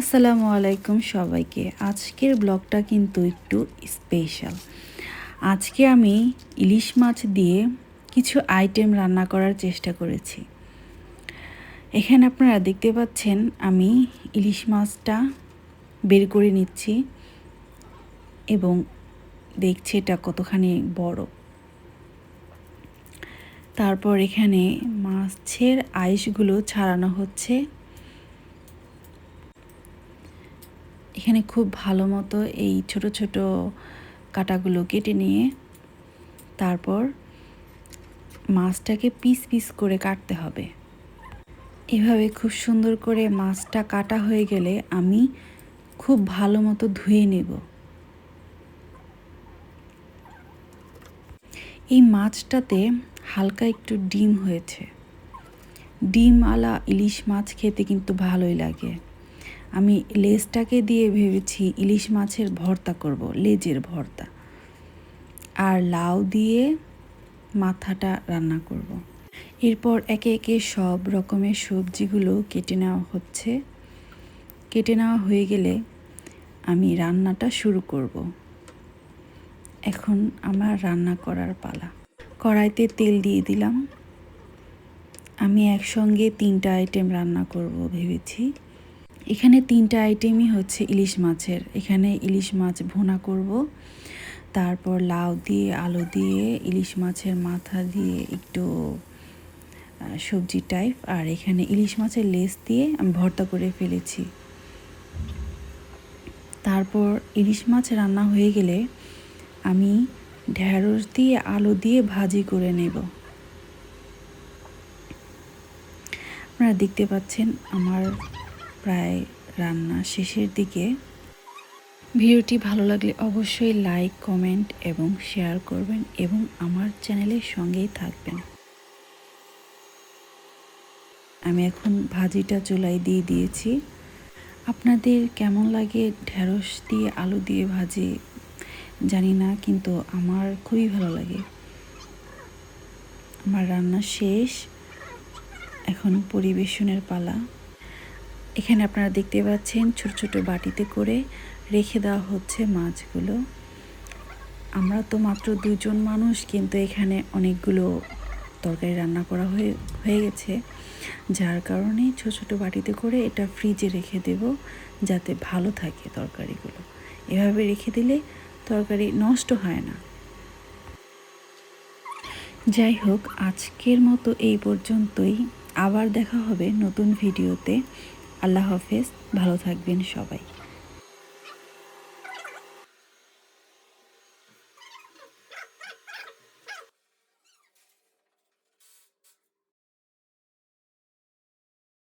আসসালামু আলাইকুম সবাইকে। আজকের ব্লগটা কিন্তু একটু স্পেশাল। আজকে আমি ইলিশ মাছ দিয়ে কিছু আইটেম রান্না করার চেষ্টা করেছি। এখানে আপনারা দেখতে পাচ্ছেন আমি ইলিশ মাছটা বের করে নিচ্ছি এবং দেখছি এটা কতখানি বড়। তারপর এখানে মাছের আইশগুলো ছাড়ানো হচ্ছে। এখানে খুব ভালো মতো এই ছোট ছোট কাটাগুলো কেটে নিয়ে তারপর মাছটাকে পিস পিস করে কাটতে হবে। এভাবে খুব সুন্দর করে মাছটা কাটা হয়ে গেলে আমি খুব ভালো মতো ধুয়ে নেব। এই মাছটাতে হালকা একটু ডিম হয়েছে। ডিম আলা ইলিশ মাছ খেতে কিন্তু ভালোই লাগে। আমি লেজটাকে দিয়ে ভেবেছি ইলিশ মাছের ভর্তা করব, লেজের ভর্তা, আর লাউ দিয়ে মাথাটা রান্না করব। এরপর একে একে সব রকমের সবজিগুলো কেটে নেওয়া হচ্ছে। কেটে নেওয়া হয়ে গেলে আমি রান্নাটা শুরু করব। এখন আমার রান্না করার পালা। কড়াইতে তেল দিয়ে দিলাম। আমি একসঙ্গে 3টা আইটেম রান্না করব ভেবেছি। এখানে 3টা আইটেমই হচ্ছে ইলিশ মাছের। এখানে ইলিশ মাছ ভুনা করব, তারপর লাউ দিয়ে আলু দিয়ে ইলিশ মাছের মাথা দিয়ে একটু সবজি টাইপ, আর এখানে ইলিশ মাছের লেজ দিয়ে আমি ভর্তা করে ফেলেছি। তারপর ইলিশ মাছ রান্না হয়ে গেলে আমি ঢেঁড়স দিয়ে আলু দিয়ে ভাজি করে নেব। আপনারা দেখতে পাচ্ছেন আমার প্রায় রান্না শেষের দিকে। ভিডিওটি ভালো লাগলে অবশ্যই লাইক, কমেন্ট এবং শেয়ার করবেন এবং আমার চ্যানেলের সঙ্গেই থাকবেন। আমি এখন ভাজিটা চুলায় দিয়ে দিয়েছি। আপনাদের কেমন লাগে ঢেঁড়স দিয়ে আলু দিয়ে ভাজি জানি না, কিন্তু আমার খুবই ভালো লাগে। আমার রান্না শেষ, এখন পরিবেশনের পালা। এখানে আপনারা দেখতে পাচ্ছেন ছোট ছোট বাটিতে করে রেখে দেওয়া হচ্ছে মাছগুলো। আমরা তো মাত্র 2জন মানুষ, কিন্তু এখানে অনেকগুলো তরকারি রান্না করা হয়ে গেছে, যার কারণে ছোট ছোট বাটিতে করে এটা ফ্রিজে রেখে দেব যাতে ভালো থাকে তরকারিগুলো। এভাবে রেখে দিলে তরকারি নষ্ট হয় না। যাই হোক, আজকের মতো এই পর্যন্তই। আবার দেখা হবে নতুন ভিডিওতে। আল্লাহ হাফেজ, ভালো থাকবেন সবাই।